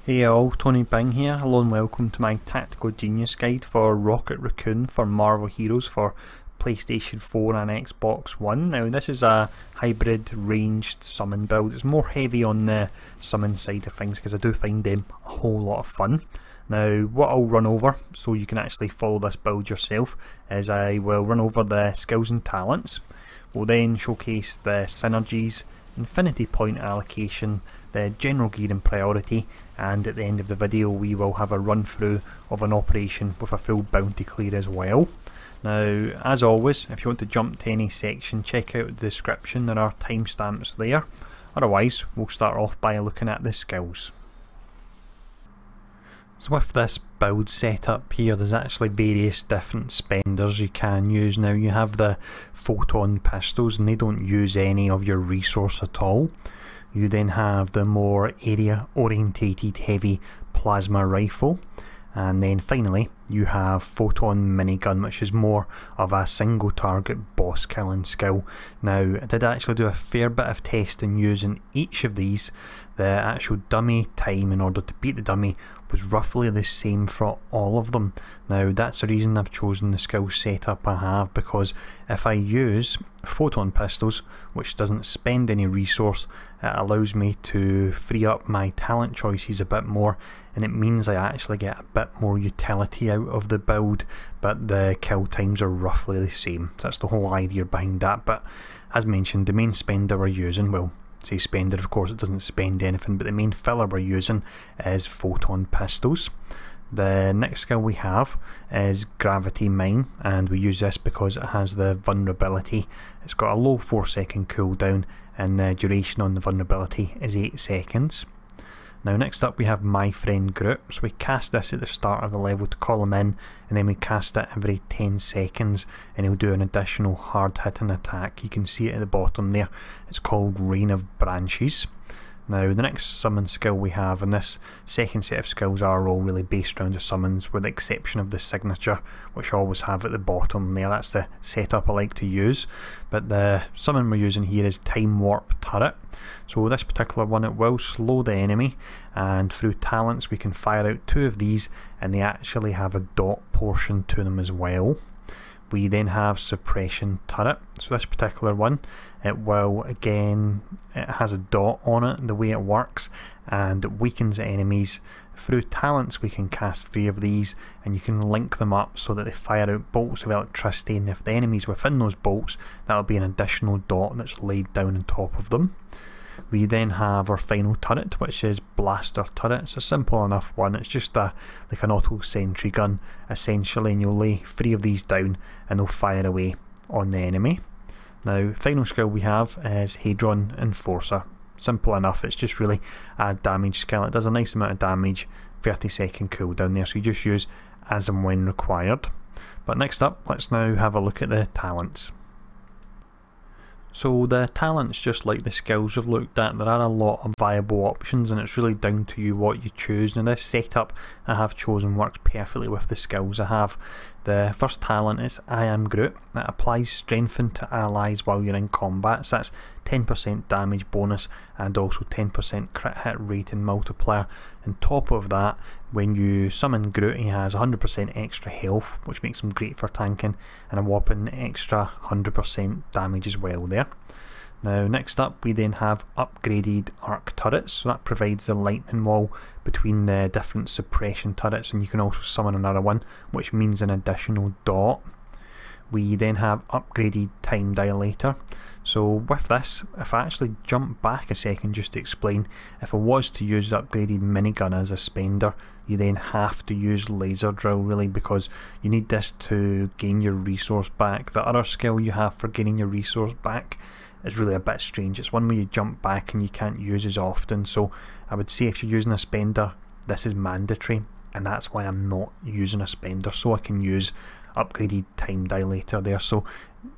Hey all, Tony Bing here. Hello and welcome to my Tactical Genius Guide for Rocket Raccoon for Marvel Heroes for PlayStation 4 and Xbox One. Now this is a hybrid ranged summon build. It's more heavy on the summon side of things because I do find them a whole lot of fun. Now what I'll run over so you can actually follow this build yourself is I will run over the skills and talents. We'll then showcase the synergies, infinity point allocation, the general gear and priority, and at the end of the video we will have a run through of an operation with a full bounty clear as well. Now as always, if you want to jump to any section, check out the description, there are timestamps there. Otherwise we'll start off by looking at the skills. So with this build setup here, there's actually various different spenders you can use. Now you have the photon pistols and they don't use any of your resource at all. You then have the more area orientated heavy plasma rifle, and then finally you have photon minigun, which is more of a single target boss killing skill. Now I did actually do a fair bit of testing using each of these. The actual dummy time in order to beat the dummy was roughly the same for all of them. Now that's the reason I've chosen the skill setup I have, because if I use photon pistols, which doesn't spend any resource, it allows me to free up my talent choices a bit more, and it means I actually get a bit more utility out of the build, but the kill times are roughly the same. So that's the whole idea behind that. But as mentioned, the main spender we're using, well, say spender, of course it doesn't spend anything, but the main filler we're using is photon pistols. The next skill we have is gravity mine, and we use this because it has the vulnerability. It's got a low 4-second cooldown and the duration on the vulnerability is 8 seconds. Now next up we have My Friend Groot. So we cast this at the start of the level to call him in, and then we cast it every 10 seconds and he'll do an additional hard hitting attack. You can see it at the bottom there. It's called Rain of Branches. Now the next summon skill we have, and this second set of skills are all really based around the summons with the exception of the signature, which I always have at the bottom there. That's the setup I like to use. But the summon we're using here is Time Warp Turret. So this particular one, it will slow the enemy, and through talents we can fire out 2 of these and they actually have a dot portion to them as well. We then have Suppression Turret. So this particular one, it will, again, it has a dot on it, the way it works, and it weakens enemies. Through talents we can cast 3 of these and you can link them up so that they fire out bolts of electricity, and if the enemy's within those bolts, that'll be an additional dot that's laid down on top of them. We then have our final turret, which is Blaster Turret. It's a simple enough one. It's just like an auto sentry gun essentially, and you'll lay 3 of these down and they'll fire away on the enemy. Now final skill we have is Hadron Enforcer. Simple enough, it's just really a damage skill. It does a nice amount of damage, 30-second cooldown there, so you just use as and when required. But next up, let's now have a look at the talents. So the talents, just like the skills we've looked at, there are a lot of viable options and it's really down to you what you choose. Now this setup I have chosen works perfectly with the skills I have. The first talent is I Am Groot. It applies strengthen to allies while you're in combat, so that's 10% damage bonus and also 10% crit hit rate and multiplier. On top of that, when you summon Groot, he has 100% extra health, which makes him great for tanking, and a whopping extra 100% damage as well there. Now next up we then have upgraded arc turrets, so that provides the lightning wall between the different suppression turrets, and you can also summon another one, which means an additional dot. We then have upgraded time dilator. So with this, if I actually jump back a second just to explain, if I was to use the upgraded minigun as a spender, you then have to use laser drill really, because you need this to gain your resource back. The other skill you have for gaining your resource back is really a bit strange. It's one where you jump back and you can't use as often, so I would say if you're using a spender, this is mandatory, and that's why I'm not using a spender, so I can use upgraded time dilator there. So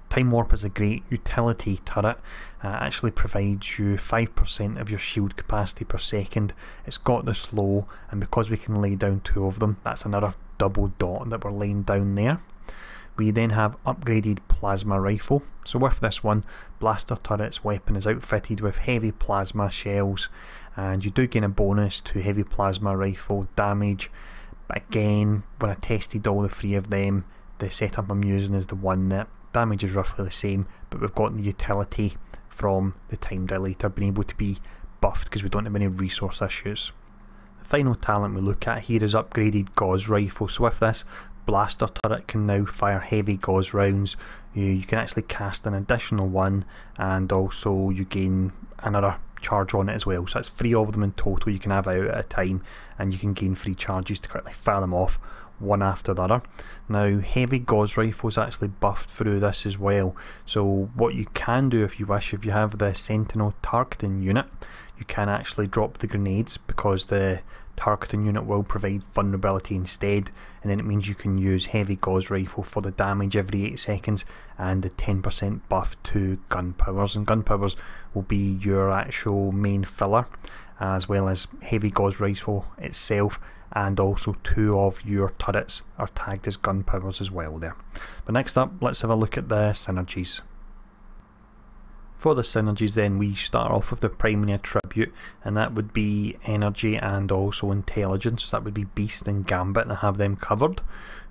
Time Warp is a great utility turret. Actually provides you 5% of your shield capacity per second. It's got the slow, and because we can lay down 2 of them, that's another double dot that we're laying down there. We then have upgraded plasma rifle. So with this one, Blaster Turret's weapon is outfitted with heavy plasma shells, and you do gain a bonus to heavy plasma rifle damage. But again, when I tested all the three of them, the setup I'm using is the one that damage is roughly the same, but we've got the utility from the time dilator being able to be buffed because we don't have any resource issues. The final talent we look at here is upgraded gauze rifle. So with this, blaster turret can now fire heavy gauze rounds. You can actually cast an additional one, and also you gain another charge on it as well. So that's 3 of them in total you can have out at a time, and you can gain 3 charges to quickly fire them off one after the other. Now heavy gauze rifle is actually buffed through this as well, so what you can do if you wish, if you have the sentinel targeting unit, you can actually drop the grenades because the targeting unit will provide vulnerability instead, and then it means you can use heavy gauze rifle for the damage every 8 seconds and the 10% buff to gun powers, and gun powers will be your actual main filler, as well as heavy gauze rifle itself, and also 2 of your turrets are tagged as gun powers as well there. But next up, let's have a look at the synergies. For the synergies then, we start off with the primary attribute, and that would be energy and also intelligence. So that would be Beast and Gambit, and I have them covered.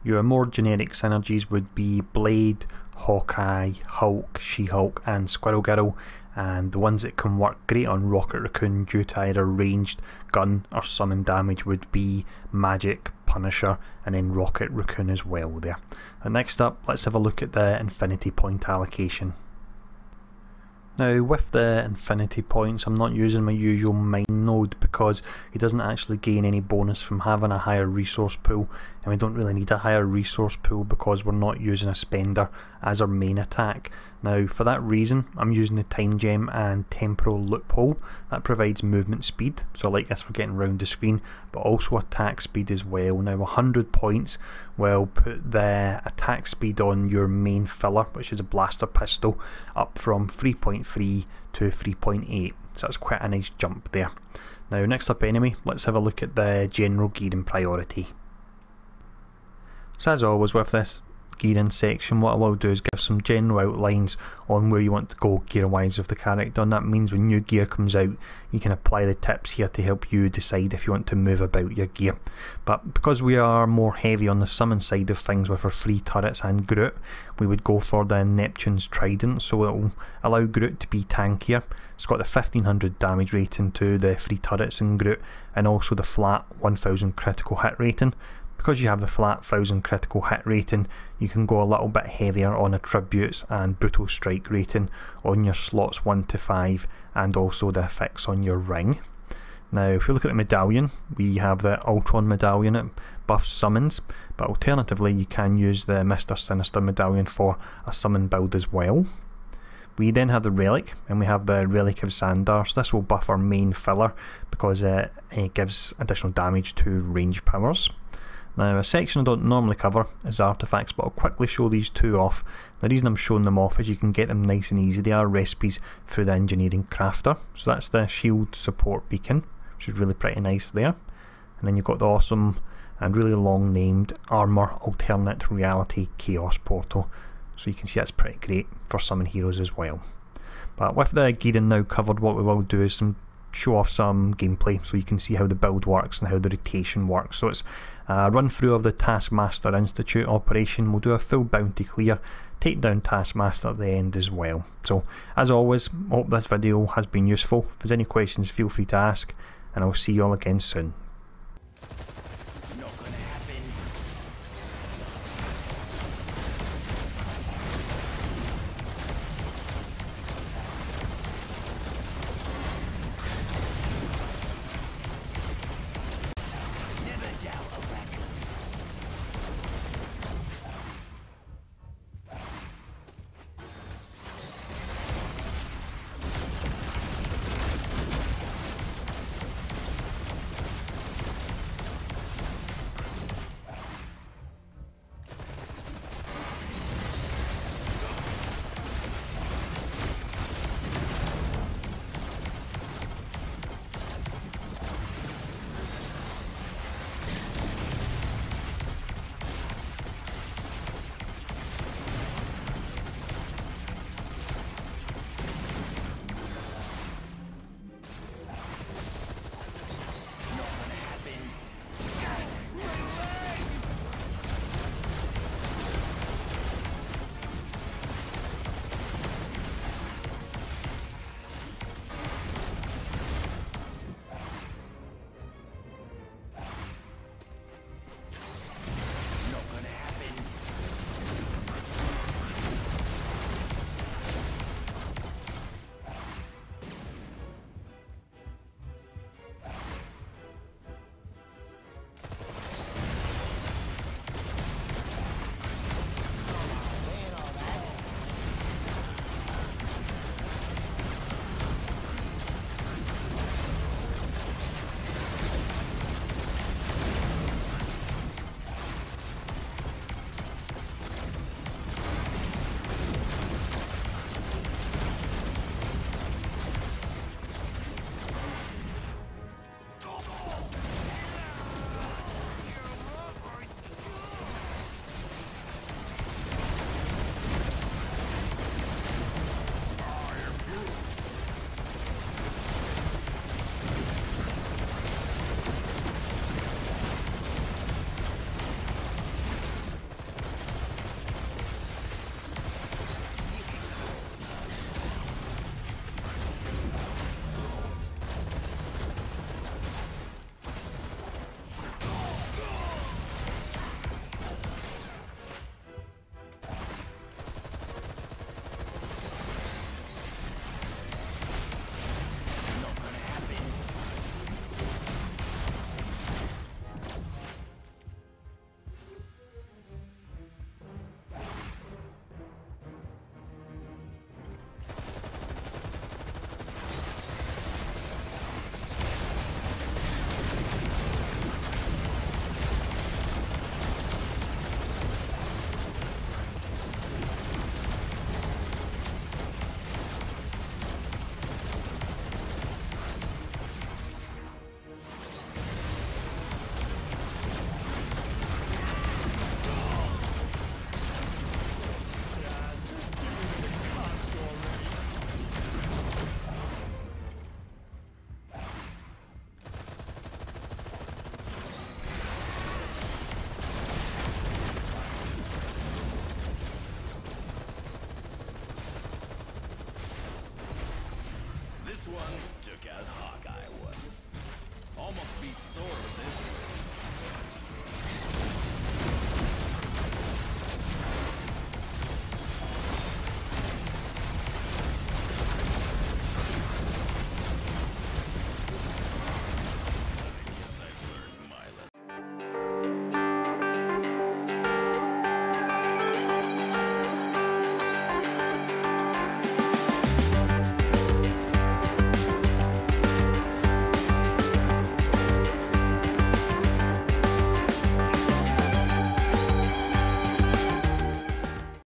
Your more generic synergies would be Blade, Hawkeye, Hulk, She-Hulk and Squirrel Girl, and the ones that can work great on Rocket Raccoon due to either ranged, gun or summon damage would be Magic, Punisher and then Rocket Raccoon as well there. And next up, let's have a look at the Infinity Point allocation. Now with the Infinity Points, I'm not using my usual mine node because he doesn't actually gain any bonus from having a higher resource pool, and we don't really need a higher resource pool because we're not using a spender as our main attack. Now for that reason, I'm using the Time Gem and Temporal Loophole. That provides movement speed, so like this we're getting round the screen, but also attack speed as well. Now 100 points will put the attack speed on your main filler, which is a blaster pistol, up from 3.3 to 3.8, so that's quite a nice jump there. Now next up anyway, let's have a look at the general gearing priority. So as always with this gearing section, what I will do is give some general outlines on where you want to go gear wise of the character, and that means when new gear comes out you can apply the tips here to help you decide if you want to move about your gear. But because we are more heavy on the summon side of things with our 3 turrets and Groot, we would go for the Neptune's Trident, so it will allow Groot to be tankier. It's got the 1500 damage rating to the 3 turrets and Groot, and also the flat 1000 critical hit rating. Because you have the flat 1000 critical hit rating, you can go a little bit heavier on attributes and brutal strike rating on your slots 1 to 5, and also the effects on your ring. Now if you look at the medallion, we have the Ultron medallion, it buffs summons, but alternatively you can use the Mr. Sinister medallion for a summon build as well. We then have the relic, and we have the Relic of Xandar. So this will buff our main filler because it gives additional damage to range powers. Now a section I don't normally cover is artifacts, but I'll quickly show these 2 off. The reason I'm showing them off is you can get them nice and easy. They are recipes through the engineering crafter. So that's the shield support beacon, which is really pretty nice there. And then you've got the awesome and really long named armor alternate reality chaos portal. So you can see that's pretty great for summon heroes as well. But with the gearing now covered, what we will do is show off some gameplay so you can see how the build works and how the rotation works. So it's a run through of the Taskmaster Institute operation. We'll do a full bounty clear, take down Taskmaster at the end as well. So as always, I hope this video has been useful. If there's any questions, feel free to ask, and I'll see you all again soon.